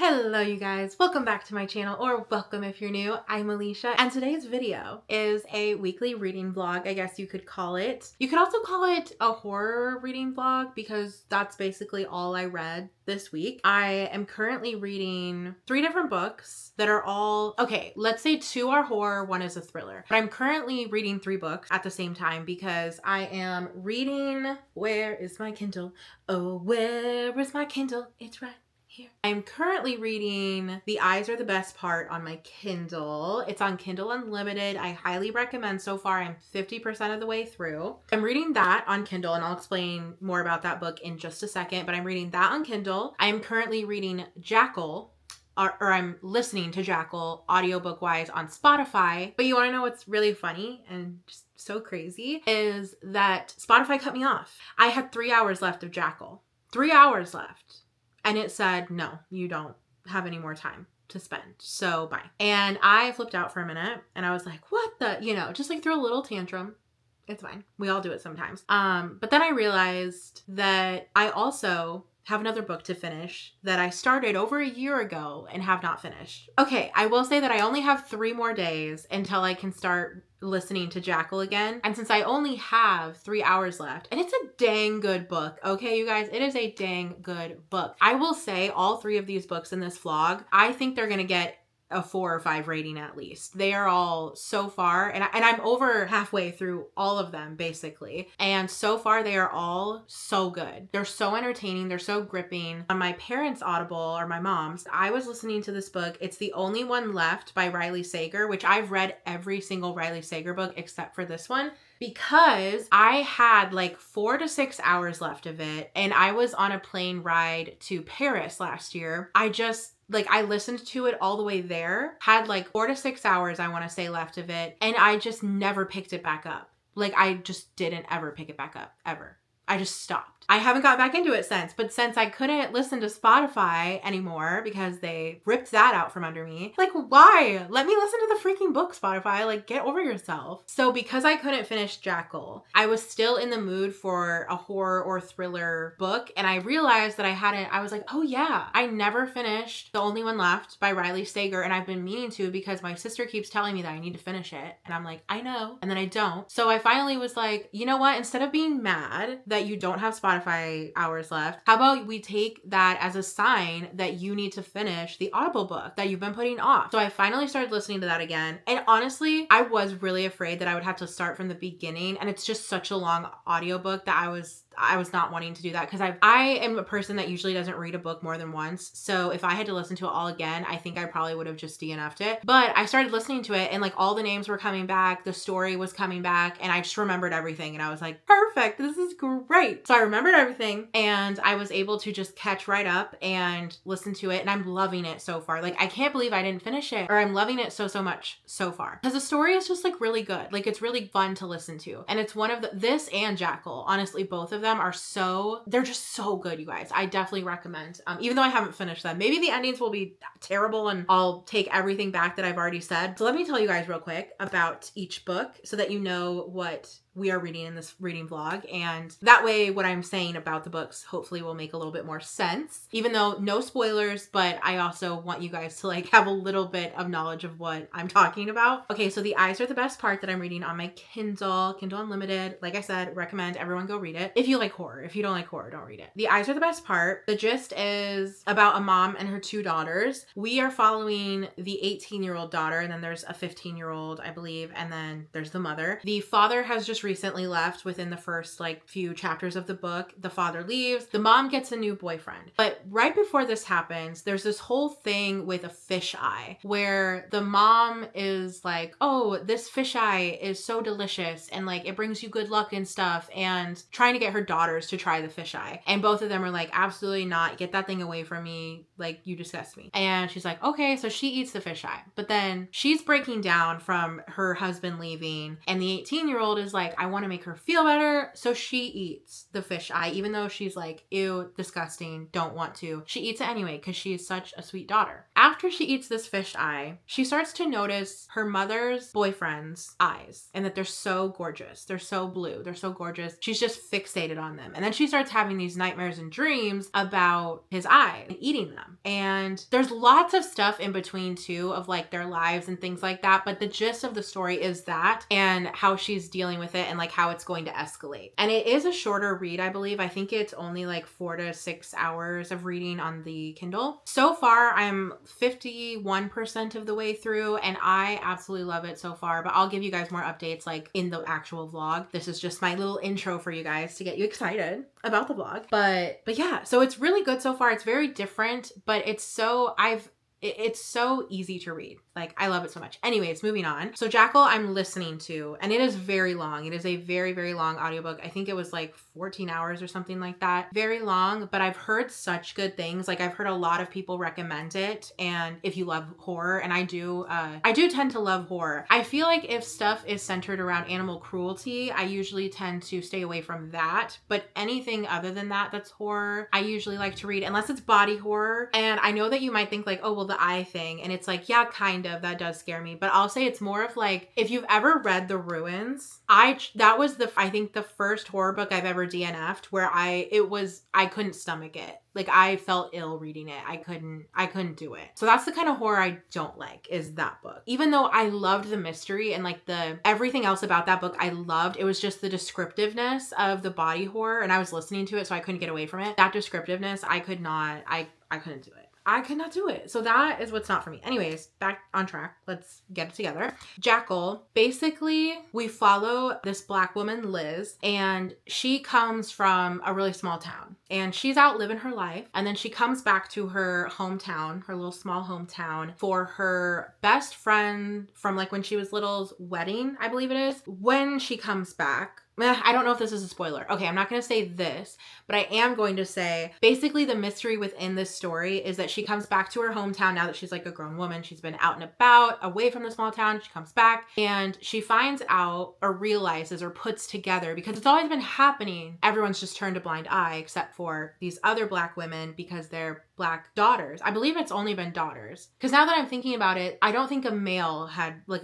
Hello you guys, welcome back to my channel, or welcome if you're new. I'm Alicia, and today's video is a weekly reading vlog, I guess you could call it. You could also call it a horror reading vlog because that's basically all I read this week. I am currently reading 3 different books that are all, okay, let's say 2 are horror, 1 is a thriller. But I'm currently reading 3 books at the same time because I am reading, where is my Kindle? Oh, where is my Kindle? It's right here. I'm currently reading The Eyes Are the Best Part on my Kindle. It's on Kindle Unlimited. I highly recommend. So far, I'm 50% of the way through. I'm reading that on Kindle, and I'll explain more about that book in just a second, but I'm reading that on Kindle. I am currently reading Jackal, or I'm listening to Jackal audiobook wise on Spotify. But you want to know what's really funny and just so crazy is that Spotify cut me off. I had 3 hours left of Jackal. 3 hours left. And it said, no, you don't have any more time to spend. So bye. And I flipped out for a minute and I was like, what the, just like threw a little tantrum. It's fine. We all do it sometimes. But then I realized that I also have another book to finish that I started over a year ago and have not finished. Okay, I will say that I only have 3 more days until I can start listening to Jackal again. And since I only have 3 hours left, and it's a dang good book, okay, you guys, it is a dang good book. I will say all 3 of these books in this vlog, I think they're gonna get a 4 or 5 rating at least. They are all so far, and I'm over halfway through all of them basically. And so far they are all so good. They're so entertaining. They're so gripping. On my parents' Audible, or my mom's, I was listening to this book. It's the only one left by Riley Sager, which I've read every single Riley Sager book except for this one, because I had like 4 to 6 hours left of it. And I was on a plane ride to Paris last year. I listened to it all the way there, had like 4 to 6 hours, I want to say, left of it. And I just never picked it back up. Like, I just didn't ever pick it back up, ever. I just stopped. I haven't got back into it since, but since I couldn't listen to Spotify anymore because they ripped that out from under me, like, why? Let me listen to the freaking book, Spotify. Like, get over yourself. So because I couldn't finish Jackal, I was still in the mood for a horror or thriller book, and I realized that I was like, oh yeah, I never finished The Only One Left by Riley Sager, and I've been meaning to because my sister keeps telling me that I need to finish it, and I'm like, I know, and then I don't. So I finally was like, you know what? Instead of being mad that you don't have Spotify hours left, how about we take that as a sign that you need to finish the Audible book that you've been putting off? So I finally started listening to that again. And honestly, I was really afraid that I would have to start from the beginning. And it's just such a long audiobook that I was not wanting to do that because I am a person that usually doesn't read a book more than once. So if I had to listen to it all again, I think I probably would have just DNF'd it. But I started listening to it and like all the names were coming back, the story was coming back, and I just remembered everything. And I was like, perfect, this is great. So I remembered everything and I was able to just catch right up and listen to it. And I'm loving it so far. Like, I can't believe I didn't finish it, or I'm loving it so much so far. Because the story is just like really good. Like, it's really fun to listen to. And it's one of this and Jackal, honestly, both of them are they're just so good, you guys. I definitely recommend, even though I haven't finished them. Maybe the endings will be terrible and I'll take everything back that I've already said. So let me tell you guys real quick about each book so that you know what we are reading in this reading vlog, and that way what I'm saying about the books hopefully will make a little bit more sense, even though no spoilers, but I also want you guys to like have a little bit of knowledge of what I'm talking about. Okay, so The Eyes Are the Best Part that I'm reading on my Kindle Unlimited. Like I said, recommend everyone go read it. If you like horror. If you don't like horror, don't read it. The Eyes Are the Best Part. The gist is about a mom and her 2 daughters. We are following the 18-year-old daughter, and then there's a 15-year-old, I believe, and then there's the mother. The father has just recently left within the first like few chapters of the book. The father leaves. The mom gets a new boyfriend. But right before this happens, there's this whole thing with a fisheye where the mom is like, oh, this fisheye is so delicious and like it brings you good luck and stuff, and trying to get her daughters to try the fisheye. And both of them are like, absolutely not. Get that thing away from me. Like, you disgust me. And she's like, okay. So she eats the fisheye. But then she's breaking down from her husband leaving, and the 18-year-old is like, I want to make her feel better. So she eats the fish eye, even though she's like, ew, disgusting, don't want to. She eats it anyway because she is such a sweet daughter. After she eats this fish eye, she starts to notice her mother's boyfriend's eyes and that they're so gorgeous. They're so blue. They're so gorgeous. She's just fixated on them. And then she starts having these nightmares and dreams about his eyes and eating them. And there's lots of stuff in between too of like their lives and things like that. But the gist of the story is that and how she's dealing with it and like how it's going to escalate. And it is a shorter read, I believe. I think it's only like 4 to 6 hours of reading on the Kindle. So far, I'm 51% of the way through and I absolutely love it so far, but I'll give you guys more updates like in the actual vlog. This is just my little intro for you guys to get you excited about the vlog. But yeah, so it's really good so far. It's very different, but it's so easy to read. Like, I love it so much. Anyways, moving on. So Jackal I'm listening to, and it is very long. It is a very, very long audiobook. I think it was like 14 hours or something like that. Very long, but I've heard such good things. Like, I've heard a lot of people recommend it. And if you love horror, and I do tend to love horror. I feel like if stuff is centered around animal cruelty, I usually tend to stay away from that. But anything other than that that's horror, I usually like to read, unless it's body horror. And I know that you might think like, oh, well, the eye thing. And it's like, yeah, kind of, that does scare me. But I'll say it's more of like, if you've ever read The Ruins, that was I think the first horror book I've ever DNF'd where I couldn't stomach it. Like, I felt ill reading it. I couldn't do it. So that's the kind of horror I don't like, is that book. Even though I loved the mystery and like everything else about that book I loved, it was just the descriptiveness of the body horror, and I was listening to it so I couldn't get away from it. That descriptiveness, I couldn't do it. I could not do it. So that is what's not for me. Anyways, back on track. Let's get it together. Jackal, basically, we follow this Black woman, Liz, and she comes from a really small town. And she's out living her life. And then she comes back to her hometown, her little small hometown, for her best friend from like when she was little's wedding, I believe it is. When she comes back, I don't know if this is a spoiler. Okay, I'm not going to say this, but I am going to say basically the mystery within this story is that she comes back to her hometown now that she's like a grown woman. She's been out and about, away from the small town. She comes back and she finds out or realizes or puts together, because it's always been happening. Everyone's just turned a blind eye except for these other Black women because they're Black daughters. I believe it's only been daughters. Because now that I'm thinking about it, I don't think a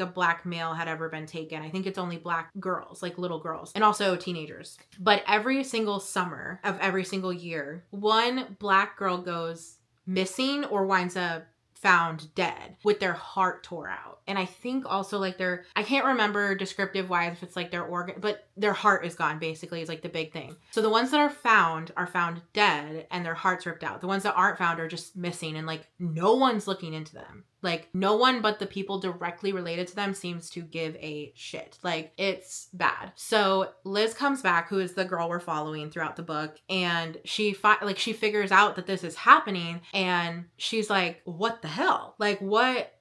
Black male had ever been taken. I think it's only Black girls, like little girls. And also teenagers. But every single summer of every single year, one Black girl goes missing or winds up found dead with their heart tore out. And I think also like I can't remember descriptive wise if it's like their organ, but their heart is gone basically is like the big thing. So the ones that are found dead and their hearts ripped out. The ones that aren't found are just missing, and like no one's looking into them. Like, no one but the people directly related to them seems to give a shit. Like, it's bad. So Liz comes back, who is the girl we're following throughout the book, and she figures out that this is happening, and she's like, what the hell? Like, what?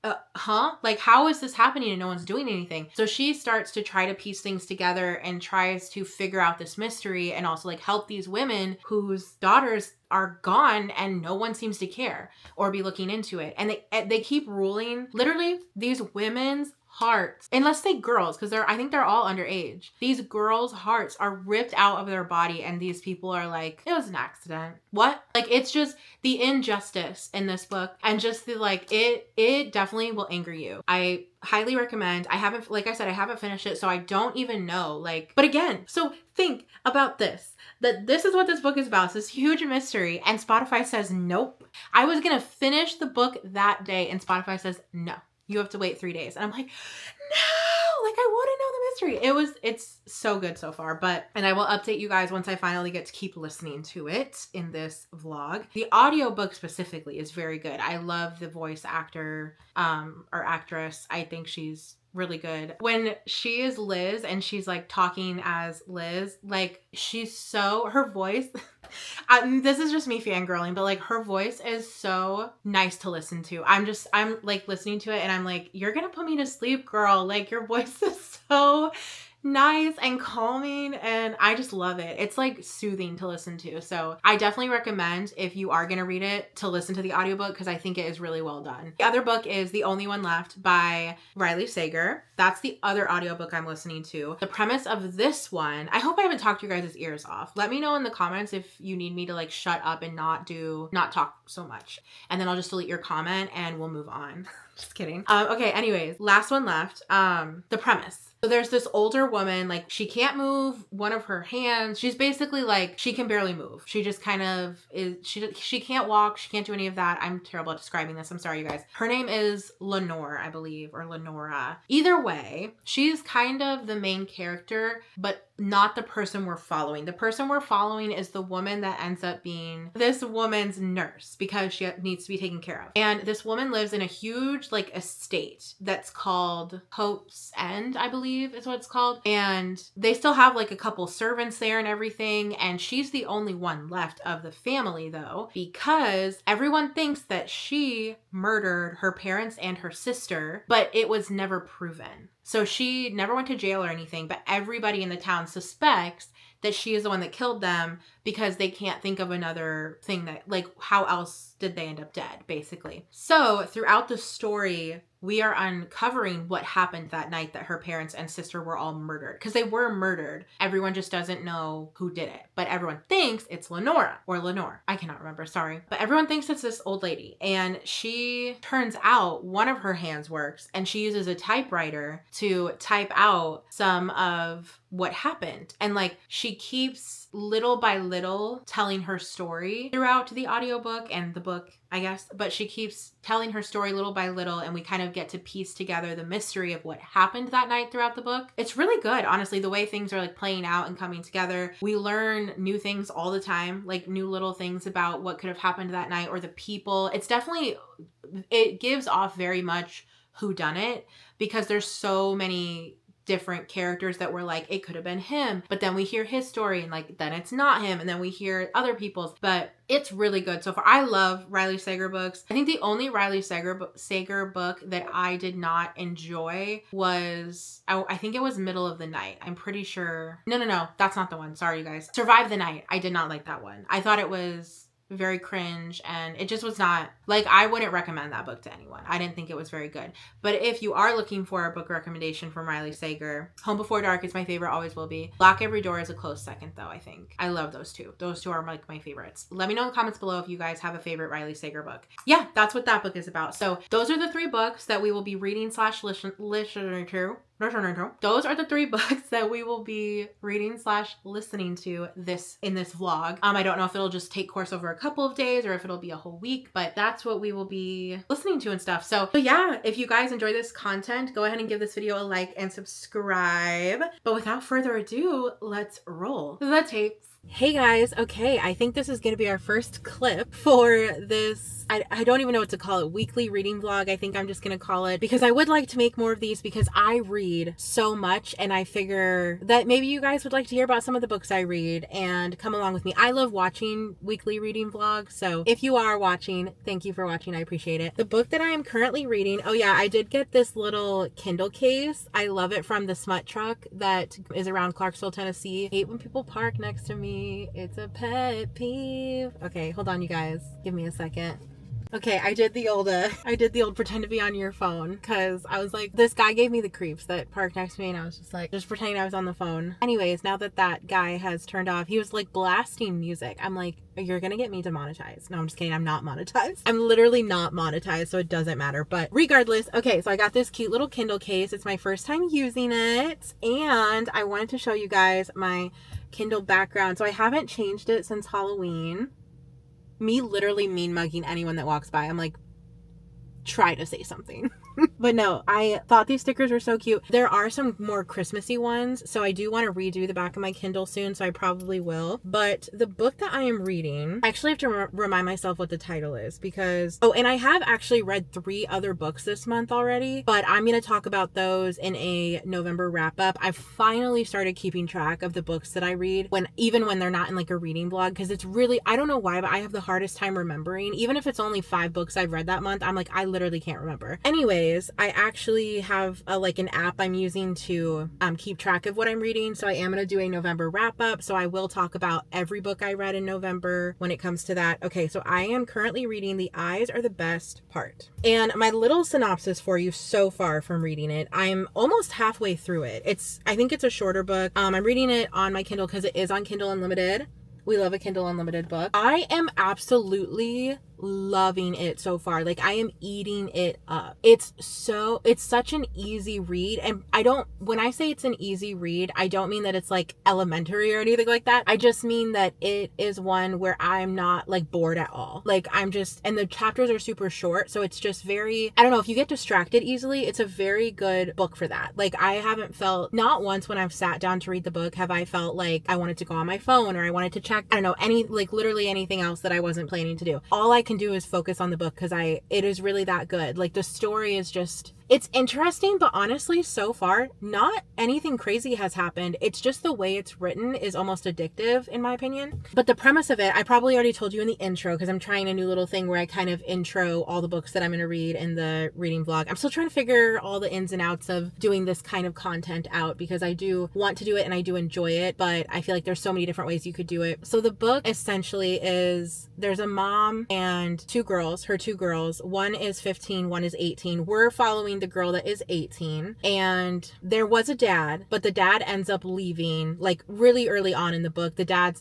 Like, how is this happening and no one's doing anything? So she starts to try to piece things together and tries to figure out this mystery and also like help these women whose daughters are gone and no one seems to care or be looking into it. And they keep ruling, literally, these women's hearts, unless they girls, because I think they're all underage. These girls' hearts are ripped out of their body, and these people are like, it was an accident. What? Like, it's just the injustice in this book, and just the like, it definitely will anger you. I highly recommend. Like I said, I haven't finished it, so I don't even know. Like, but again, so think about this, that this is what this book is about. It's this huge mystery, and Spotify says nope. I was gonna finish the book that day, and Spotify says no. You have to wait 3 days. And I'm like, no, like I want to know the mystery. It's so good so far, and I will update you guys once I finally get to keep listening to it in this vlog. The audiobook specifically is very good. I love the voice actor, or actress. I think she's really good. When she is Liz and she's like talking as Liz, like her voice, this is just me fangirling, but like her voice is so nice to listen to. I'm like listening to it and I'm like, you're gonna put me to sleep, girl. Like your voice is so nice and calming, and I just love it. It's like soothing to listen to. So I definitely recommend, if you are going to read it, to listen to the audiobook because I think it is really well done. The other book is The Only One Left by Riley Sager. That's the other audiobook I'm listening to. The premise of this one, I hope I haven't talked your guys' ears off. Let me know in the comments if you need me to like shut up and not talk so much. And then I'll just delete your comment and we'll move on. Just kidding. Okay, anyways, last one left. The premise. So there's this older woman, like she can't move one of her hands. She's basically like, she can barely move. She just kind of is, she can't walk. She can't do any of that. I'm terrible at describing this. I'm sorry, you guys. Her name is Lenore, I believe, or Lenora. Either way, she's kind of the main character, but not the person we're following. The person we're following is the woman that ends up being this woman's nurse because she needs to be taken care of. And this woman lives in a huge like estate that's called Hope's End, I believe is what it's called. And they still have like a couple servants there and everything. And she's the only one left of the family though, because everyone thinks that she murdered her parents and her sister, but it was never proven. So she never went to jail or anything, but everybody in the town suspects that she is the one that killed them because they can't think of another thing that, like, how else did they end up dead, basically. So throughout the story, we are uncovering what happened that night that her parents and sister were all murdered, because they were murdered. Everyone just doesn't know who did it, but everyone thinks it's Lenora or Lenore. I cannot remember, sorry. But everyone thinks it's this old lady, and she turns out one of her hands works and she uses a typewriter to type out some of what happened. And like she keeps little by little telling her story throughout the audiobook and the book, I guess, but she keeps telling her story little by little, and we kind of get to piece together the mystery of what happened that night throughout the book. It's really good, honestly, the way things are like playing out and coming together. We learn new things all the time, like new little things about what could have happened that night or the people. It's definitely, it gives off very much whodunit because there's so many different characters that were like, it could have been him, but then we hear his story and like, then it's not him, and then we hear other people's, but it's really good so far. I love Riley Sager books. I think the only Riley Sager book that I did not enjoy was, I think it was Middle of the Night. I'm pretty sure. No, that's not the one. Sorry, you guys. Survive the Night. I did not like that one. I thought it was very cringe, and it just was not, like, I wouldn't recommend that book to anyone. I didn't think it was very good. But if you are looking for a book recommendation from Riley Sager, Home Before Dark is my favorite, always will be. Lock Every Door is a close second though, I think. I love those two. Those two are like my favorites. Let me know in the comments below if you guys have a favorite Riley Sager book. Yeah, that's what that book is about. So those are the 3 books that we will be reading / listening to. Those are the 3 books that we will be reading / listening to in this vlog. I don't know if it'll just take course over a couple of days or if it'll be a whole week, but that's what we will be listening to and stuff. So yeah, if you guys enjoy this content, go ahead and give this video a like and subscribe. But without further ado, let's roll the tapes. Hey guys, okay, I think this is going to be our first clip for this, I don't even know what to call it, weekly reading vlog. I think I'm just going to call it, because I would like to make more of these because I read so much, and I figure that maybe you guys would like to hear about some of the books I read and come along with me. I love watching weekly reading vlogs, so if you are watching, thank you for watching, I appreciate it. The book that I am currently reading, oh yeah, I did get this little Kindle case. I love it from the Smut Truck that is around Clarksville, Tennessee. I hate when people park next to me. It's a pet peeve. Okay, hold on, you guys. Give me a second. Okay, I did the old pretend to be on your phone, because I was like, this guy gave me the creeps that parked next to me, and I was just like, just pretending I was on the phone. Anyways, now that guy has turned off, he was like blasting music. I'm like, you're gonna get me demonetized. No, I'm just kidding. I'm not monetized. I'm literally not monetized, so it doesn't matter. But regardless, okay, so I got this cute little Kindle case. It's my first time using it, and I wanted to show you guys my Kindle background. So I haven't changed it since Halloween. Me literally mean mugging anyone that walks by. I'm like, try to say something. But no, I thought these stickers were so cute. There are some more Christmassy ones, so I do want to redo the back of my Kindle soon, so I probably will. But the book that I am reading, I actually have to remind myself what the title is, because, oh, and I have actually read 3 other books this month already, but I'm going to talk about those in a November wrap up. I finally started keeping track of the books that I read, even when they're not in like a reading vlog, because it's really, I don't know why, but I have the hardest time remembering. Even if it's only 5 books I've read that month, I'm like, I literally can't remember. Anyways, I actually have like an app I'm using to keep track of what I'm reading. So I am going to do a November wrap up. So I will talk about every book I read in November when it comes to that. Okay, so I am currently reading The Eyes Are the Best Part. And my little synopsis for you so far from reading it, I'm almost halfway through it. I think it's a shorter book. I'm reading it on my Kindle because it is on Kindle Unlimited. We love a Kindle Unlimited book. I am absolutely loving it so far. Like, I am eating it up. It's such an easy read. And when I say it's an easy read, I don't mean that it's like elementary or anything like that. I just mean that it is one where I'm not like bored at all. Like, and the chapters are super short. So it's just very, I don't know, if you get distracted easily, it's a very good book for that. Like, I haven't felt, not once when I've sat down to read the book have I felt like I wanted to go on my phone or I wanted to check, I don't know, literally anything else that I wasn't planning to do. All I can do is focus on the book because it is really that good. Like, the story is just, it's interesting, but honestly, so far, not anything crazy has happened. It's just the way it's written is almost addictive, in my opinion. But the premise of it, I probably already told you in the intro, because I'm trying a new little thing where I kind of intro all the books that I'm going to read in the reading vlog. I'm still trying to figure all the ins and outs of doing this kind of content out, because I do want to do it and I do enjoy it, but I feel like there's so many different ways you could do it. So the book essentially is, there's a mom and her two girls. One is 15, one is 18. We're following the girl that is 18, and there was a dad, but the dad ends up leaving, like really early on in the book. The dad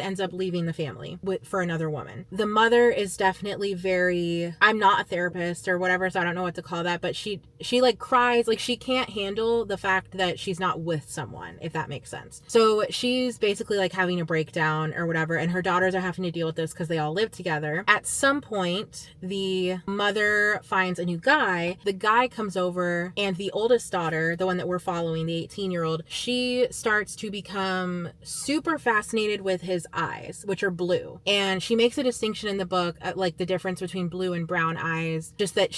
ends up leaving the family for another woman. The mother is definitely very, I'm not a therapist or whatever, so I don't know what to call that, but she like cries, like she can't handle the fact that she's not with someone, if that makes sense. So she's basically like having a breakdown or whatever, and her daughters are having to deal with this because they all live together. At some point, the mother finds a new guy. The guy comes over, and the oldest daughter, the one that we're following, the 18-year-old, she starts to become super fascinated with his eyes, which are blue. And she makes a distinction in the book, like the difference between blue and brown eyes, just that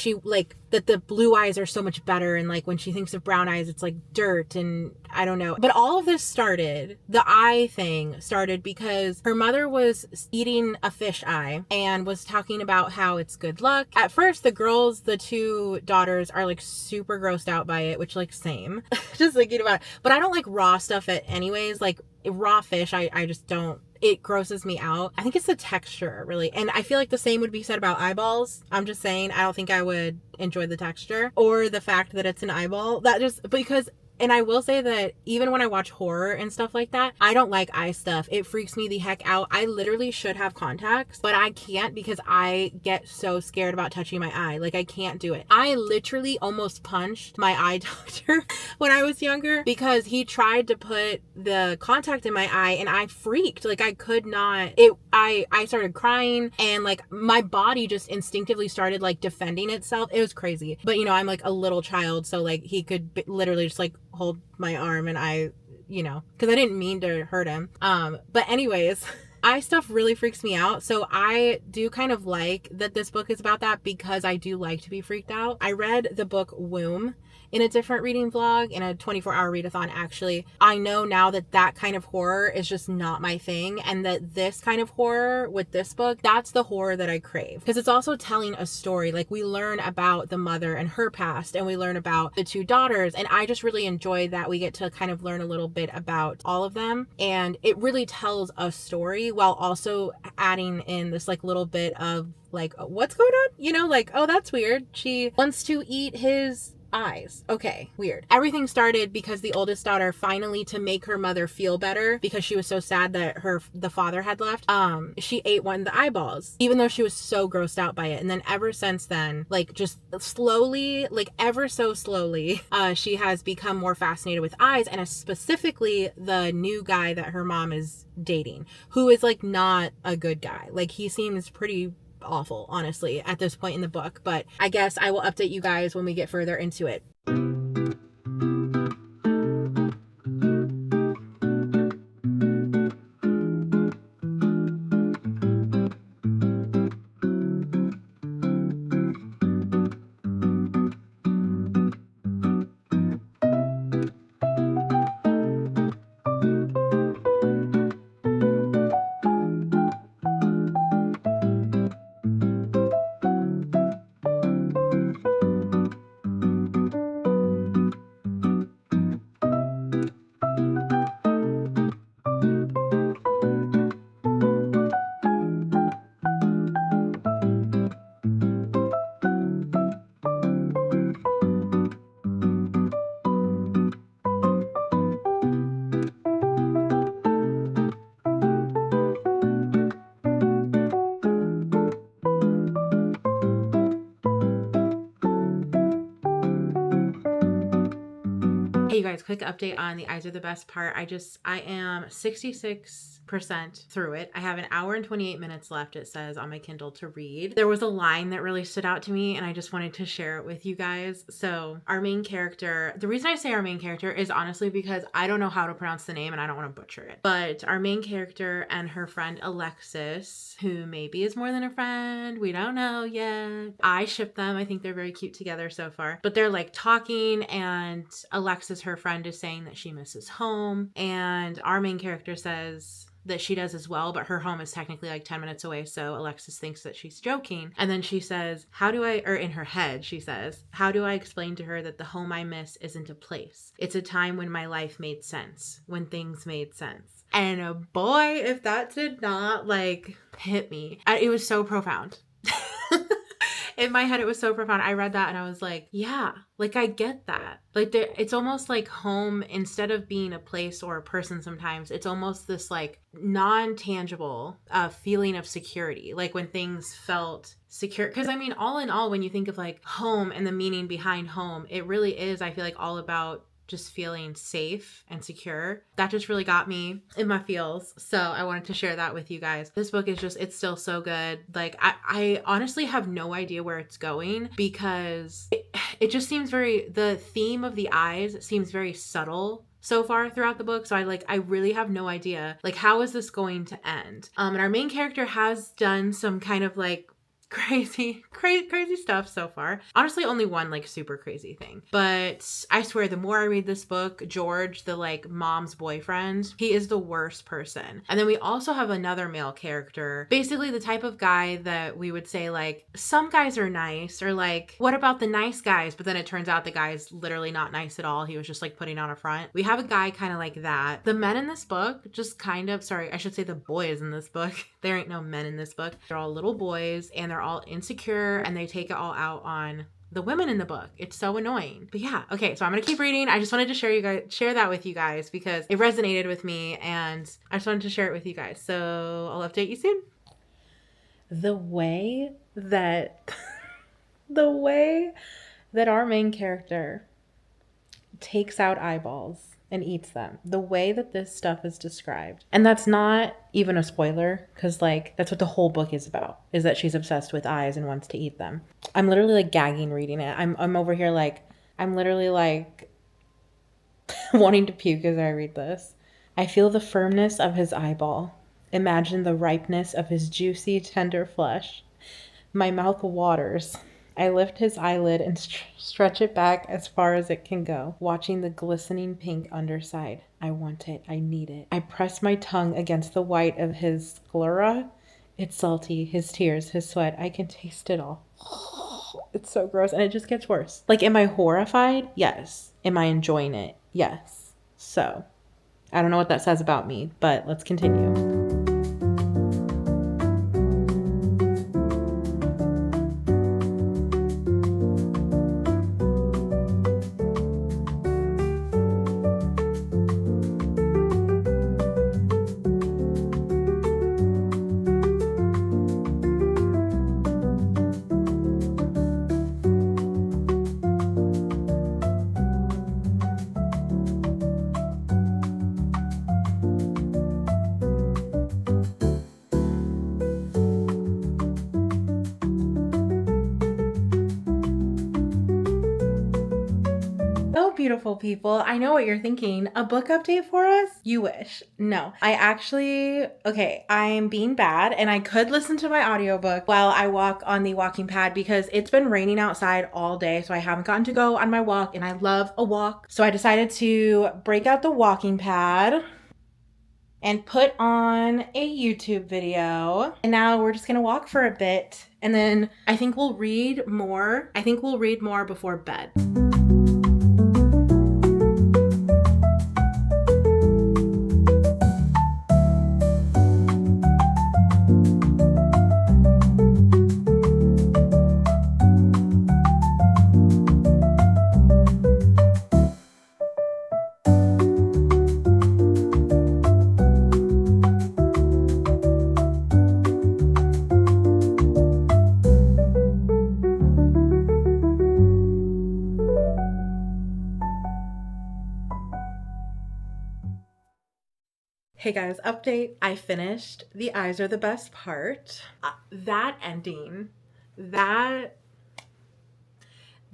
that the blue eyes are so much better, and like when she thinks of brown eyes, it's like dirt, and I don't know. But all of this the eye thing started because her mother was eating a fish eye and was talking about how it's good luck. At first, the two daughters are like super grossed out by it, which like same, just thinking about it. But I don't like raw stuff anyways, like raw fish, I just don't. It grosses me out. I think it's the texture, really. And I feel like the same would be said about eyeballs. I'm just saying, I don't think I would enjoy the texture or the fact that it's an eyeball. And I will say that even when I watch horror and stuff like that, I don't like eye stuff. It freaks me the heck out. I literally should have contacts, but I can't because I get so scared about touching my eye. Like, I can't do it. I literally almost punched my eye doctor when I was younger because he tried to put the contact in my eye and I freaked. Like, I could not. I started crying, and like my body just instinctively started like defending itself. It was crazy. But I'm like a little child, so like he could literally just like hold my arm, and I, because I didn't mean to hurt him. But anyways, eye stuff really freaks me out. So I do kind of like that this book is about that because I do like to be freaked out. I read the book Womb in a different reading vlog, in a 24-hour readathon, actually. I know now that kind of horror is just not my thing, and that this kind of horror with this book, that's the horror that I crave. Because it's also telling a story. Like, we learn about the mother and her past, and we learn about the two daughters, and I just really enjoy that we get to kind of learn a little bit about all of them, and it really tells a story while also adding in this like little bit of like, what's going on? Like, oh, that's weird. She wants to eat his eyes. Okay, weird. Everything started because the oldest daughter, finally, to make her mother feel better because she was so sad that the father had left, she ate one of the eyeballs, even though she was so grossed out by it. And then ever since then, like just slowly, like ever so slowly, she has become more fascinated with eyes, and specifically the new guy that her mom is dating, who is like not a good guy. Like, he seems pretty awful, honestly, at this point in the book, but I guess I will update you guys when we get further into it. you guys, quick update on the Eyes Are the Best part. I am 66% through it. I have an hour and 28 minutes left, it says on my Kindle, to read. There was a line that really stood out to me and I just wanted to share it with you guys. So our main character, the reason I say our main character is honestly because I don't know how to pronounce the name and I don't want to butcher it. But our main character and her friend Alexis, who maybe is more than a friend, we don't know yet. I ship them. I think they're very cute together so far. But they're like talking, and Alexis, her friend, is saying that she misses home. And our main character says that she does as well, but her home is technically like 10 minutes away. So Alexis thinks that she's joking. And then she says, or in her head, she says, how do I explain to her that the home I miss isn't a place? It's a time when my life made sense, when things made sense. And boy, if that did not like hit me, it was so profound. In my head, it was so profound. I read that and I was like, yeah, like I get that. Like it's almost like home, instead of being a place or a person sometimes, it's almost this like non-tangible feeling of security. Like when things felt secure. Because I mean, all in all, when you think of like home and the meaning behind home, it really is, I feel like, all about just feeling safe and secure. That just really got me in my feels. So I wanted to share that with you guys. This book is just, it's still so good. Like I honestly have no idea where it's going, because it just seems the theme of the eyes seems very subtle so far throughout the book. So I really have no idea, like, how is this going to end? And our main character has done some kind of like crazy stuff so far. Honestly, only one like super crazy thing. But I swear, the more I read this book, George, the like mom's boyfriend, he is the worst person. And then we also have another male character, basically the type of guy that we would say like, some guys are nice, or like, what about the nice guys? But then it turns out the guy's literally not nice at all. He was just like putting on a front. We have a guy kind of like that. The men in this book just kind of, sorry, I should say the boys in this book. There ain't no men in this book. They're all little boys and they're all insecure, and they take it all out on the women in the book. It's so annoying. But yeah, okay, so I'm gonna keep reading. I just wanted to share that with you guys because it resonated with me, and I just wanted to share it with you guys. So I'll update you soon. The way that our main character takes out eyeballs and eats them, the way that this stuff is described, and that's not even a spoiler, because like that's what the whole book is about, is that she's obsessed with eyes and wants to eat them. I'm literally like gagging reading it. I'm over here like, I'm literally like wanting to puke as I read this. I feel the firmness of his eyeball. Imagine the ripeness of his juicy, tender flesh. My mouth waters. I lift his eyelid and stretch it back as far as it can go, watching the glistening pink underside. I want it. I need it. I press my tongue against the white of his sclera. It's salty. His tears, his sweat. I can taste it all. It's so gross, and it just gets worse. Like, am I horrified? Yes. Am I enjoying it? Yes. So, I don't know what that says about me, but let's continue. Beautiful people, I know what you're thinking. A book update for us? You wish. No, I'm being bad, and I could listen to my audiobook while I walk on the walking pad, because it's been raining outside all day, so I haven't gotten to go on my walk, and I love a walk. So I decided to break out the walking pad and put on a YouTube video. And now we're just gonna walk for a bit, and then I think we'll read more. Before bed. Hey guys, update. I finished The Eyes Are the Best Part. That ending, that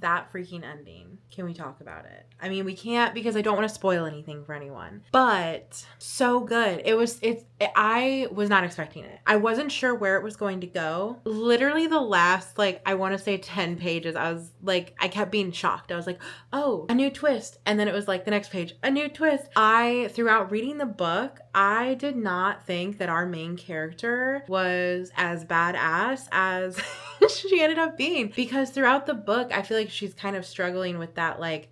freaking ending. Can we talk about it? I mean, we can't because I don't want to spoil anything for anyone. But so good. I was not expecting it. I wasn't sure where it was going to go. Literally the last, like, I want to say 10 pages, I was like, I kept being shocked. I was like, oh, a new twist. And then it was like the next page, a new twist. Throughout reading the book, I did not think that our main character was as badass as she ended up being, because throughout the book, I feel like she's kind of struggling with that, like,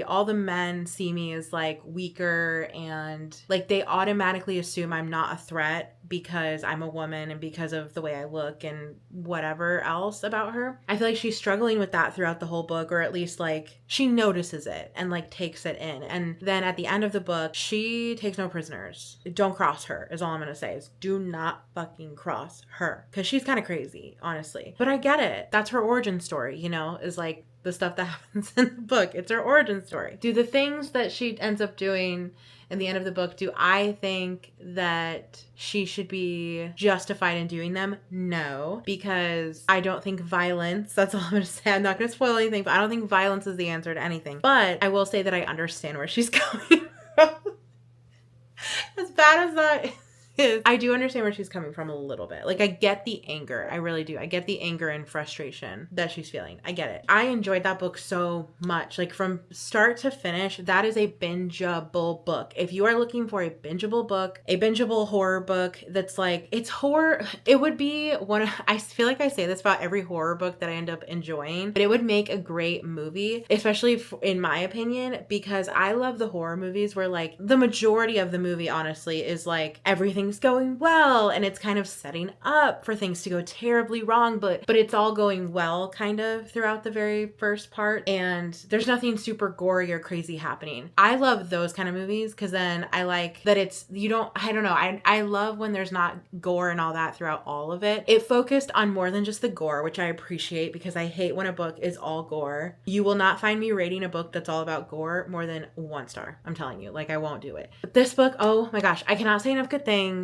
all the men see me as like weaker, and like they automatically assume I'm not a threat because I'm a woman and because of the way I look and whatever else about her. I feel like she's struggling with that throughout the whole book, or at least like she notices it and like takes it in. And then at the end of the book, she takes no prisoners. Don't cross her is all I'm gonna say, is do not fucking cross her, because she's kind of crazy, honestly. But I get it. That's her origin story, you know, is like the stuff that happens in the book. It's her origin story. Do the things that she ends up doing in the end of the book, do I think that she should be justified in doing them? No, because I don't think violence, that's all I'm going to say. I'm not going to spoil anything, but I don't think violence is the answer to anything. But I will say that I understand where she's coming from. As bad as that is, I do understand where she's coming from a little bit. Like, I get the anger. I really do. I get the anger and frustration that she's feeling. I get it. I enjoyed that book so much. Like, from start to finish, that is a bingeable book. If you are looking for a bingeable book, a bingeable horror book that's like, it's horror, it would be I feel like I say this about every horror book that I end up enjoying, but it would make a great movie, especially in my opinion, because I love the horror movies where like the majority of the movie, honestly, is like everything's going well and it's kind of setting up for things to go terribly wrong, but it's all going well kind of throughout the very first part, and there's nothing super gory or crazy happening. I love those kind of movies because then I like that I don't know, I love when there's not gore and all that throughout all of it. It focused on more than just the gore, which I appreciate, because I hate when a book is all gore. You will not find me rating a book that's all about gore more than 1 star. I'm telling you, like, I won't do it. But this book, oh my gosh, I cannot say enough good things.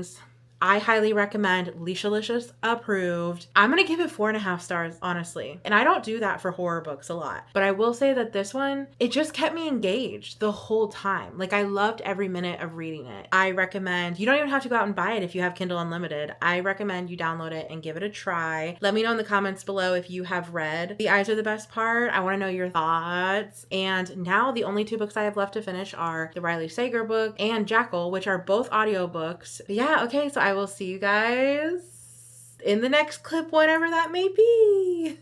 I highly recommend. Leishalicious approved. I'm gonna give it 4.5 stars, honestly. And I don't do that for horror books a lot, but I will say that this one, it just kept me engaged the whole time. Like, I loved every minute of reading it. I recommend, you don't even have to go out and buy it if you have Kindle Unlimited. I recommend you download it and give it a try. Let me know in the comments below if you have read The Eyes Are the Best Part. I want to know your thoughts. And now the only 2 books I have left to finish are the Riley Sager book and Jackal, which are both audiobooks. But yeah, okay, so I will see you guys in the next clip, whatever that may be.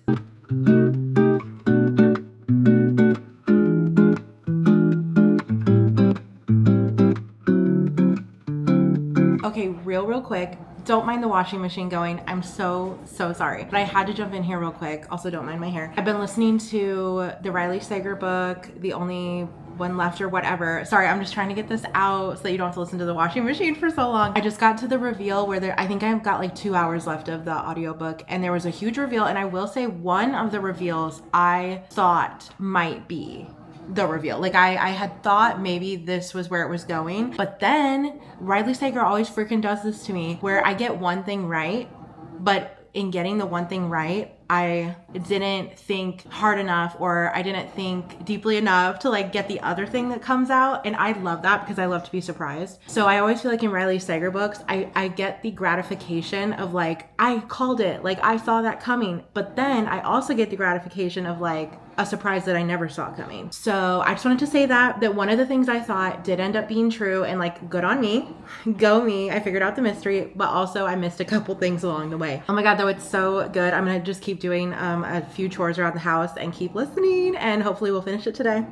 Okay, real quick. Don't mind the washing machine going. I'm so sorry. But I had to jump in here real quick. Also, don't mind my hair. I've been listening to the Riley Sager book, The Only One Left or whatever. Sorry, I'm just trying to get this out so that you don't have to listen to the washing machine for so long. I just got to the reveal where I think I've got like 2 hours left of the audiobook, and there was a huge reveal, and I will say one of the reveals I thought might be the reveal. Like, I had thought maybe this was where it was going, but then Riley Sager always freaking does this to me where I get one thing right, but in getting the one thing right, I didn't think hard enough, or I didn't think deeply enough to like get the other thing that comes out. And I love that because I love to be surprised. So I always feel like in Riley Sager books, I get the gratification of like, I called it, like I saw that coming. But then I also get the gratification of like a surprise that I never saw coming. So I just wanted to say that one of the things I thought did end up being true, and like, good on me, go me. I figured out the mystery, but also I missed a couple things along the way. Oh my God, though, it's so good. I'm gonna just keep doing a few chores around the house and keep listening, and hopefully we'll finish it today.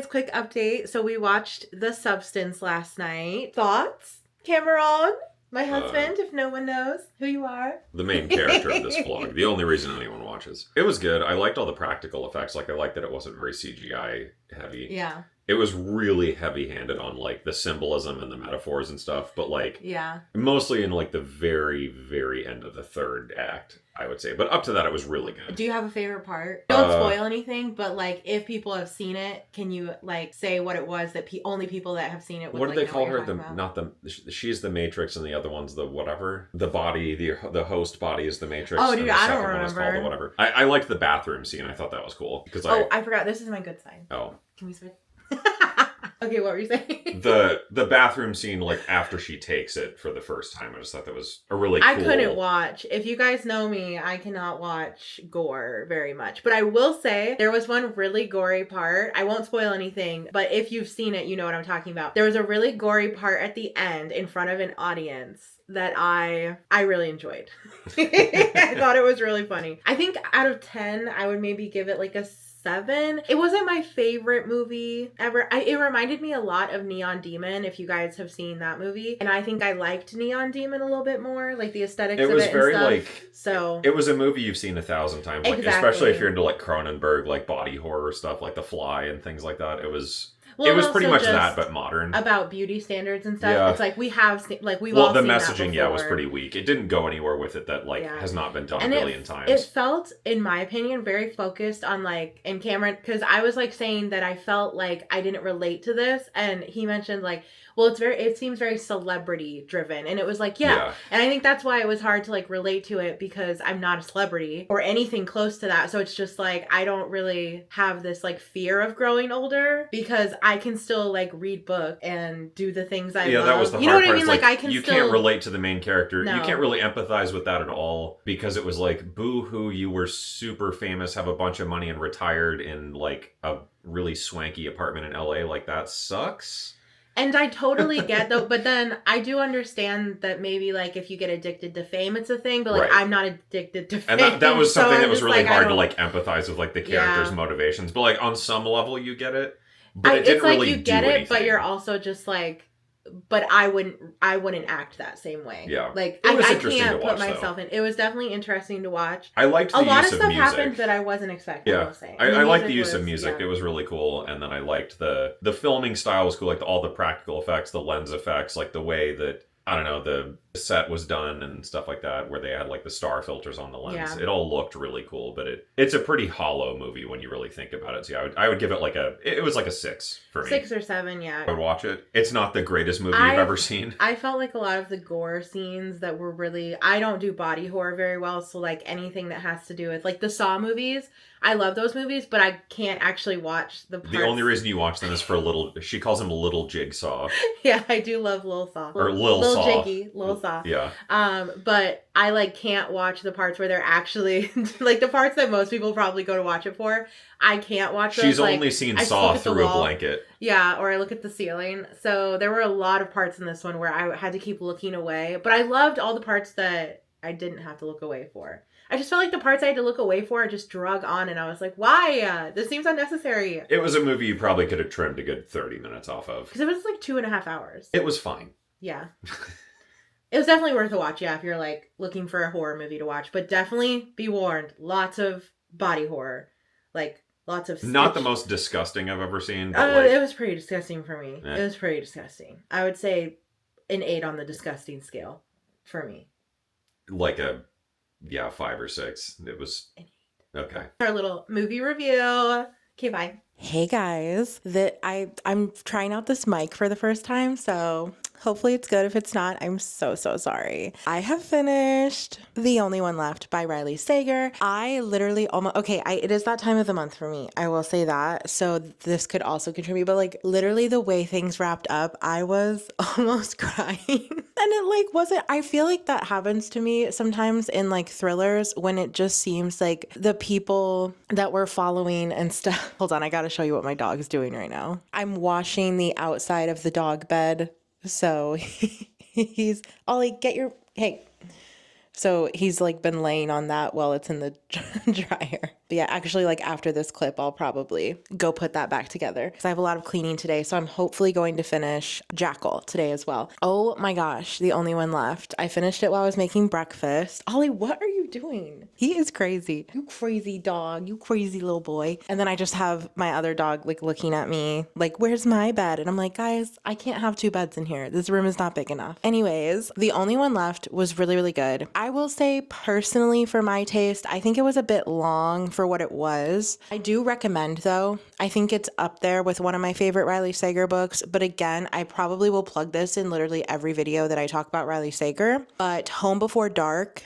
guys, quick update. So we watched The Substance last night. Thoughts? Cameron, my husband, if no one knows who you are. The main character of this vlog. The only reason anyone watches. It was good. I liked all the practical effects. Like, I liked that it wasn't very CGI heavy. Yeah. It was really heavy-handed on, like, the symbolism and the metaphors and stuff. But, like, yeah, mostly in, like, the very, very end of the third act, I would say. But up to that, it was really good. Do you have a favorite part? Don't spoil anything, but, like, if people have seen it, can you, like, say what it was that only people that have seen it would, what do like, they call her? She's the Matrix and the other one's the whatever. The body, the host body is the Matrix. Oh, dude, and the I don't second one is called the remember. whatever. I liked the bathroom scene. I thought that was cool. Because I forgot. This is my good side. Oh. Can we switch? Okay, what were you saying? The bathroom scene, like, after she takes it for the first time, I just thought that was a really cool... I couldn't watch. If you guys know me, I cannot watch gore very much. But I will say, there was one really gory part. I won't spoil anything, but if you've seen it, you know what I'm talking about. There was a really gory part at the end in front of an audience that I really enjoyed. I thought it was really funny. I think out of 10, I would maybe give it like a 7. It wasn't my favorite movie ever. It reminded me a lot of Neon Demon, if you guys have seen that movie. And I think I liked Neon Demon a little bit more, like the aesthetics of it. It was very like, so it was a movie you've seen 1,000 times, like, exactly. Especially if you're into like Cronenberg, like body horror stuff, like The Fly and things like that. It was pretty much that, but modern. About beauty standards and stuff. Yeah. It's like we've all seen that before. The messaging, was pretty weak. It didn't go anywhere with it that, like, has not been done a billion times. It felt, in my opinion, very focused on, like, and Cameron, because I was, like, saying that I felt like I didn't relate to this, and he mentioned, like, well, it seems very celebrity driven. And it was like, yeah. And I think that's why it was hard to, like, relate to it, because I'm not a celebrity or anything close to that. So it's just like, I don't really have this, like, fear of growing older, because I can still, like, read books and do the things I love. Yeah, that was the hard part. You know what I mean? Like, I can can't relate to the main character. No. You can't really empathize with that at all, because it was like, boo-hoo, you were super famous, have a bunch of money, and retired in, like, a really swanky apartment in LA. Like, that sucks. And I totally get though, but then I do understand that maybe, like, if you get addicted to fame, it's a thing, but, like, I'm not addicted to fame. And that was something that was really hard to, like, empathize with, like, the character's motivations. But, like, on some level you get it. But it didn't really do anything. It's like you get it, but you're also just like, but I wouldn't act that same way. Yeah. Like, I can't put myself in. It was definitely interesting to watch. I liked the use of music. A lot of stuff happened that I wasn't expecting, I will say. I liked the use of music. Yeah. It was really cool. And then I liked the filming style was cool. Like, all the practical effects, the lens effects, like the way that, I don't know, the set was done and stuff like that, where they had, like, the star filters on the lens. Yeah. It all looked really cool, but it's a pretty hollow movie when you really think about it. So yeah, I would give it like it was like a 6 for me. 6 or 7, yeah. I would watch it. It's not the greatest movie you've ever seen. I felt like a lot of the gore scenes that were really, I don't do body horror very well, so, like, anything that has to do with, like, the Saw movies, I love those movies, but I can't actually watch the parts. The only reason you watch them is for she calls him Little Jigsaw. Yeah, I do love Lil Saw. Or Lil Saw. Lil Jiggy, Lil Saw. Yeah. But I, like, can't watch the parts where they're actually, like, the parts that most people probably go to watch it for. I can't watch those. She's only seen Saw through a blanket. Yeah, or I look at the ceiling. So there were a lot of parts in this one where I had to keep looking away. But I loved all the parts that I didn't have to look away for. I just felt like the parts I had to look away for just drug on, and I was like, why? This seems unnecessary. It was a movie you probably could have trimmed a good 30 minutes off of. Because it was like 2.5 hours. It was fine. Yeah. It was definitely worth a watch, yeah, if you're, like, looking for a horror movie to watch. But definitely be warned, lots of body horror. Like, lots of... Not the most disgusting I've ever seen, but, it was pretty disgusting for me. It was pretty disgusting. I would say an 8 on the disgusting scale for me. Like a... Yeah, 5 or 6. It was... Okay. Our little movie review. Okay, bye. Hey guys, I'm trying out this mic for the first time, so hopefully it's good. If it's not, I'm so sorry. I have finished The Only One Left by Riley Sager. I literally almost, it is that time of the month for me. I will say that. So this could also contribute, but, like, literally the way things wrapped up, I was almost crying. And it, like, wasn't, I feel like that happens to me sometimes in, like, thrillers when it just seems like the people that we're following and stuff. Hold on, I gotta show you what my dog is doing right now. I'm washing the outside of the dog bed. So he's, Ollie, hey. So he's like been laying on that while it's in the dryer. But yeah, actually like after this clip, I'll probably go put that back together because I have a lot of cleaning today. So I'm hopefully going to finish Jackal today as well. Oh my gosh, the only one left. I finished it while I was making breakfast. Ollie, what are you doing? He is crazy. You crazy dog. You crazy little boy. And then I just have my other dog like looking at me like, where's my bed? And I'm like, guys, I can't have two beds in here. This room is not big enough. Anyways, the only one left was really, really good. I will say personally for my taste, I think it was a bit long for what it was. I do recommend though. I think it's up there with one of my favorite Riley Sager books. But again, I probably will plug this in literally every video that I talk about Riley Sager. But Home Before Dark,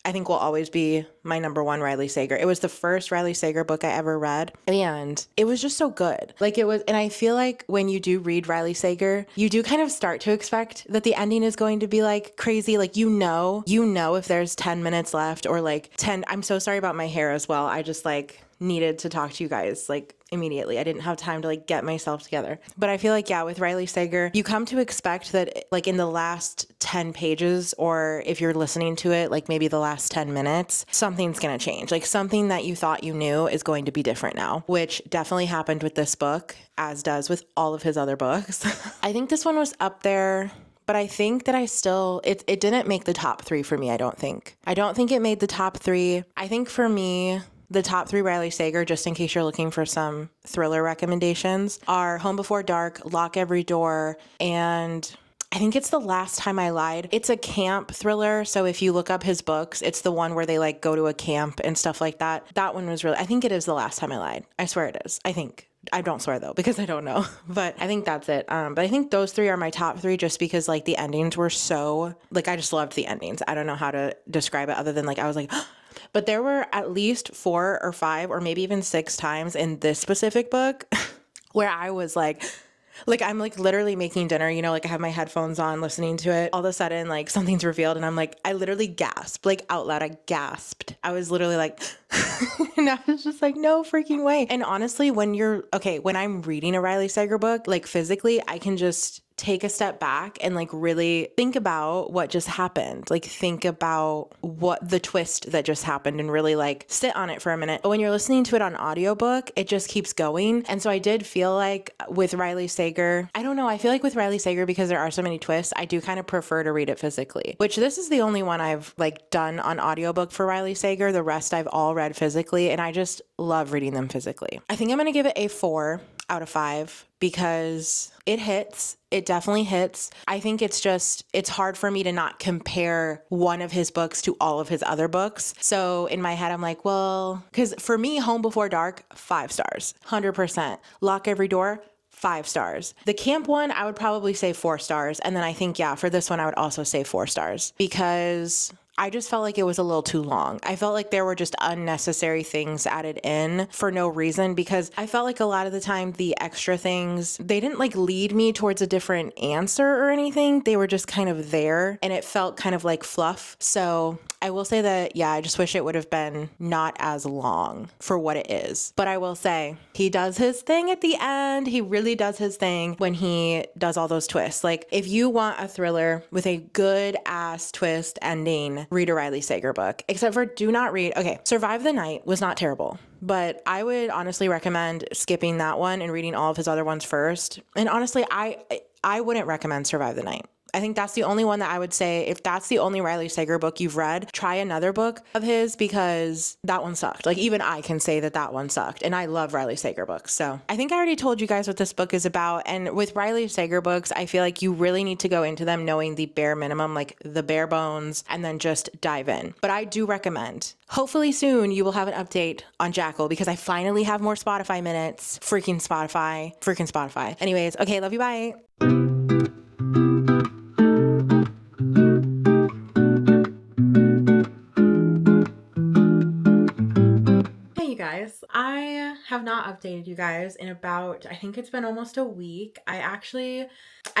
I think will always be my number one Riley Sager. It was the first Riley Sager book I ever read, and it was just so good. Like it was, and I feel like when you do read Riley Sager, you do kind of start to expect that the ending is going to be like crazy. Like, you know if there's 10 minutes left or like 10, I'm so sorry about my hair as well. I just like needed to talk to you guys like immediately. I didn't have time to like get myself together. But I feel like, yeah, with Riley Sager, you come to expect that like in the last 10 pages, or if you're listening to it, like maybe the last 10 minutes, something's going to change. Like something that you thought you knew is going to be different now, which definitely happened with this book, as does with all of his other books. I think this one was up there. But I think that it didn't make the top 3 for me, I don't think. I don't think it made the top 3. I think for me, the top 3 Riley Sager, just in case you're looking for some thriller recommendations, are Home Before Dark, Lock Every Door, and I think it's The Last Time I Lied. It's a camp thriller, so if you look up his books, it's the one where they like go to a camp and stuff like that. That one was really, I think it is The Last Time I Lied. I swear it is. I think. I don't swear though, because I don't know, but I think that's it. But I think those 3 are my top 3 just because like the endings were so, like I just loved the endings. I don't know how to describe it other than like, I was like, but there were at least 4 or 5 or maybe even 6 times in this specific book where I was like I'm like literally making dinner, you know, like I have my headphones on listening to it. All of a sudden, like something's revealed and I'm like, I literally gasped, like out loud. I gasped. I was literally like, and I was just like, no freaking way. And honestly, when I'm reading a Riley Sager book, like physically, I can just take a step back and like really think about what just happened. Like think about what the twist that just happened and really like sit on it for a minute. But when you're listening to it on audiobook, it just keeps going. And so I did feel like with Riley Sager, I don't know, I feel like with Riley Sager, because there are so many twists, I do kind of prefer to read it physically, which this is the only one I've like done on audiobook for Riley Sager. The rest I've all read physically, and I just love reading them physically. I think I'm going to give it a 4 out of 5 because it hits. It definitely hits. I think it's hard for me to not compare one of his books to all of his other books. So in my head, I'm like, well, because for me, Home Before Dark, 5 stars, 100%. Lock Every Door, 5 stars. The camp one, I would probably say 4 stars. And then I think, yeah, for this one, I would also say 4 stars because I just felt like it was a little too long. I felt like there were just unnecessary things added in for no reason because I felt like a lot of the time the extra things, they didn't like lead me towards a different answer or anything. They were just kind of there and it felt kind of like fluff. So I will say that, yeah, I just wish it would have been not as long for what it is. But I will say he does his thing at the end. He really does his thing when he does all those twists. Like if you want a thriller with a good ass twist ending, read a Riley Sager book, except for do not read. Okay, Survive the Night was not terrible, but I would honestly recommend skipping that one and reading all of his other ones first. And honestly, I wouldn't recommend Survive the Night. I think that's the only one that I would say, if that's the only Riley Sager book you've read, try another book of his because that one sucked. Like even I can say that one sucked and I love Riley Sager books. So I think I already told you guys what this book is about. And with Riley Sager books, I feel like you really need to go into them knowing the bare minimum, like the bare bones, and then just dive in. But I do recommend, hopefully soon you will have an update on Jackal because I finally have more Spotify minutes. Freaking Spotify. Anyways, okay, love you, bye. I have not updated you guys in about, I think it's been almost a week. I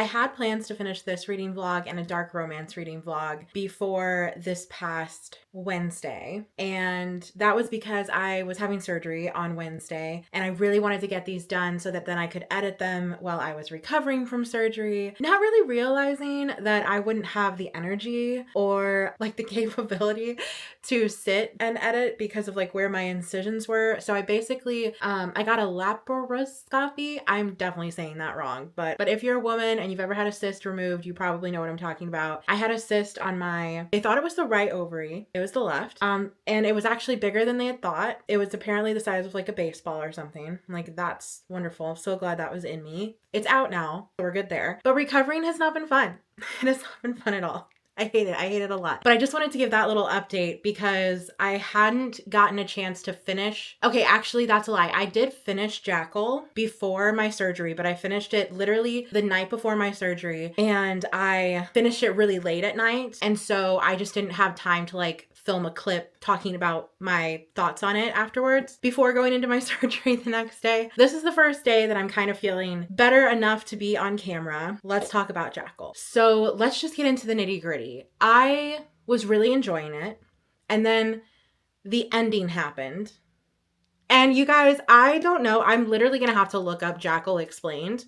had plans to finish this reading vlog and a dark romance reading vlog before this past Wednesday. And that was because I was having surgery on Wednesday and I really wanted to get these done so that then I could edit them while I was recovering from surgery. Not really realizing that I wouldn't have the energy or like the capability to sit and edit because of like where my incisions were. So I basically, I got a laparoscopy. I'm definitely saying that wrong, but if you're a woman and you've ever had a cyst removed, you probably know what I'm talking about. I had a cyst on they thought it was the right ovary. It was the left. And it was actually bigger than they had thought. It was apparently the size of like a baseball or something. Like, that's wonderful. I'm so glad that was in me. It's out now. So we're good there. But recovering has not been fun. It has not been fun at all. I hate it. I hate it a lot. But I just wanted to give that little update because I hadn't gotten a chance to finish. Okay, actually, that's a lie. I did finish Jackal before my surgery, but I finished it literally the night before my surgery, and I finished it really late at night. And so I just didn't have time to like film a clip talking about my thoughts on it afterwards before going into my surgery the next day. This is the first day that I'm kind of feeling better enough to be on camera. Let's talk about Jackal. So let's just get into the nitty-gritty. I was really enjoying it, and then the ending happened. And you guys, I don't know. I'm literally gonna have to look up Jackal Explained.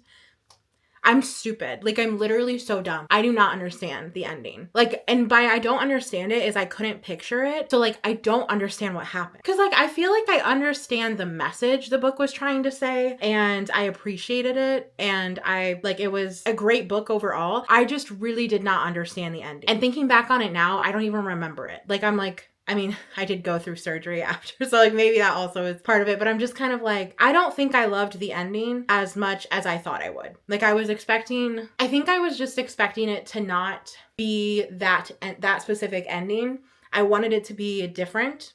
I'm stupid. Like, I'm literally so dumb. I do not understand the ending. Like, and by I don't understand it is I couldn't picture it. So like, I don't understand what happened. Cause like, I feel like I understand the message the book was trying to say, and I appreciated it. And it was a great book overall. I just really did not understand the ending. And thinking back on it now, I don't even remember it. Like, I mean, I did go through surgery after, so like maybe that also is part of it, but I'm just kind of like, I don't think I loved the ending as much as I thought I would. Like, I was just expecting it to not be that specific ending. I wanted it to be different.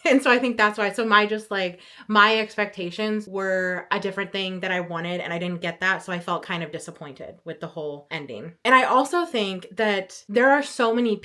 And so I think that's why. So my expectations were a different thing that I wanted, and I didn't get that. So I felt kind of disappointed with the whole ending. And I also think that there are so many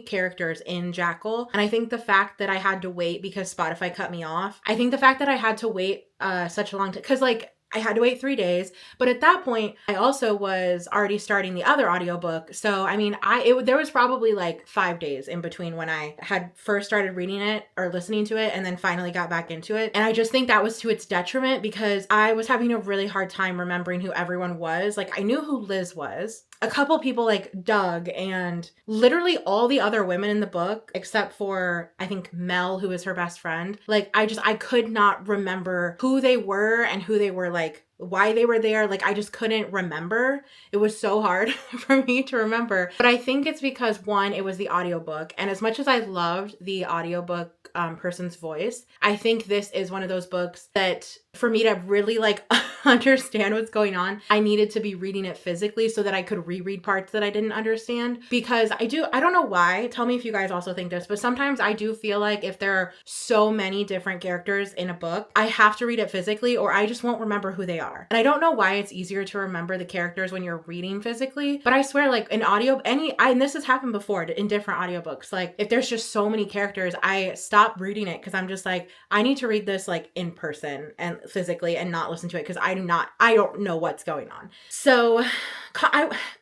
characters in Jackal. And I think the fact that I had to wait because Spotify cut me off, I think the fact that I had to wait such a long time, because like, I had to wait 3 days, but at that point, I also was already starting the other audiobook. So, I mean, there was probably like 5 days in between when I had first started reading it or listening to it and then finally got back into it. And I just think that was to its detriment because I was having a really hard time remembering who everyone was. Like, I knew who Liz was. A couple people like Doug and literally all the other women in the book, except for, I think, Mel, who is her best friend. Like, I could not remember who they were and who they were, like, why they were there. Like, I just couldn't remember. It was so hard for me to remember. But I think it's because, one, it was the audiobook. And as much as I loved the audiobook person's voice, I think this is one of those books that for me to really like understand what's going on, I needed to be reading it physically so that I could reread parts that I didn't understand. Because I don't know why, tell me if you guys also think this, but sometimes I do feel like if there are so many different characters in a book, I have to read it physically or I just won't remember who they are. And I don't know why it's easier to remember the characters when you're reading physically, but I swear, like, in audio, and this has happened before in different audiobooks, like if there's just so many characters, I stop reading it because I'm just like, I need to read this like in person and physically and not listen to it because I don't know what's going on. So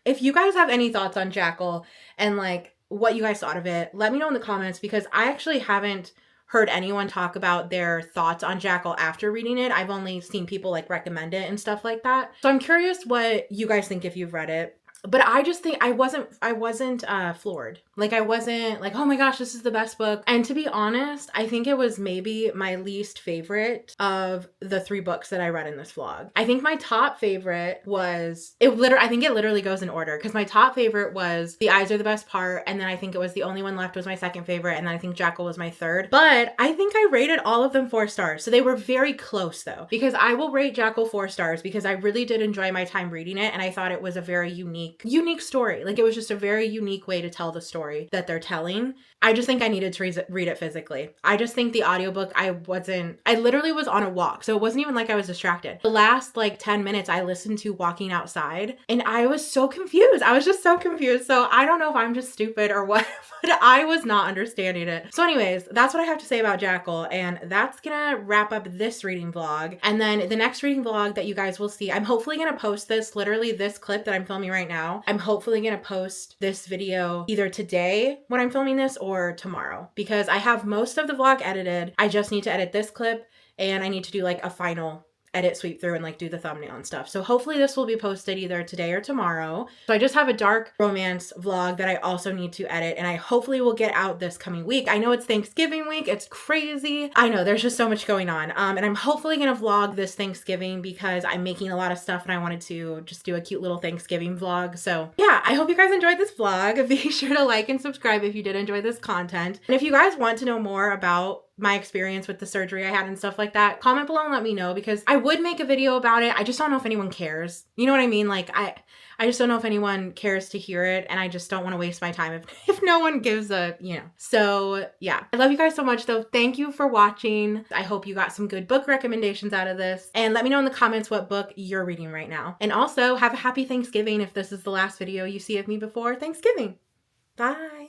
if you guys have any thoughts on Jackal and like what you guys thought of it, let me know in the comments because I actually haven't heard anyone talk about their thoughts on Jackal after reading it. I've only seen people like recommend it and stuff like that. So I'm curious what you guys think if you've read it. But I just think I wasn't floored. Like, I wasn't like, oh my gosh, this is the best book. And to be honest, I think it was maybe my least favorite of the 3 books that I read in this vlog. I think my top favorite was, I think it literally goes in order because my top favorite was The Eyes Are the Best Part. And then I think it was The Only One Left was my second favorite. And then I think Jackal was my third. But I think I rated all of them 4 stars. So they were very close though, because I will rate Jackal 4 stars because I really did enjoy my time reading it. And I thought it was a very unique story. Like, it was just a very unique way to tell the story. story that they're telling. I just think I needed to read it physically. I just think the audiobook, I literally was on a walk. So it wasn't even like I was distracted. The last like 10 minutes I listened to walking outside and I was so confused. I was just so confused. So I don't know if I'm just stupid or what, but I was not understanding it. So anyways, that's what I have to say about Jackal. And that's gonna wrap up this reading vlog. And then the next reading vlog that you guys will see, I'm hopefully gonna post this, literally this clip that I'm filming right now. I'm hopefully gonna post this video either today when I'm filming this or tomorrow, because I have most of the vlog edited. I just need to edit this clip and I need to do like a final edit, sweep through, and like do the thumbnail and stuff. So hopefully this will be posted either today or tomorrow. So I just have a dark romance vlog that I also need to edit, and I hopefully will get out this coming week. I know it's Thanksgiving week. It's crazy. I know there's just so much going on. And I'm hopefully going to vlog this Thanksgiving because I'm making a lot of stuff and I wanted to just do a cute little Thanksgiving vlog. So yeah, I hope you guys enjoyed this vlog. Be sure to like and subscribe if you did enjoy this content. And if you guys want to know more about my experience with the surgery I had and stuff like that, comment below and let me know, because I would make a video about it. I just don't know if anyone cares. You know what I mean? Like I just don't know if anyone cares to hear it, and I just don't want to waste my time if no one gives a, you know. So yeah, I love you guys so much though. Thank you for watching. I hope you got some good book recommendations out of this, and let me know in the comments what book you're reading right now. And also have a happy Thanksgiving if this is the last video you see of me before Thanksgiving. Bye.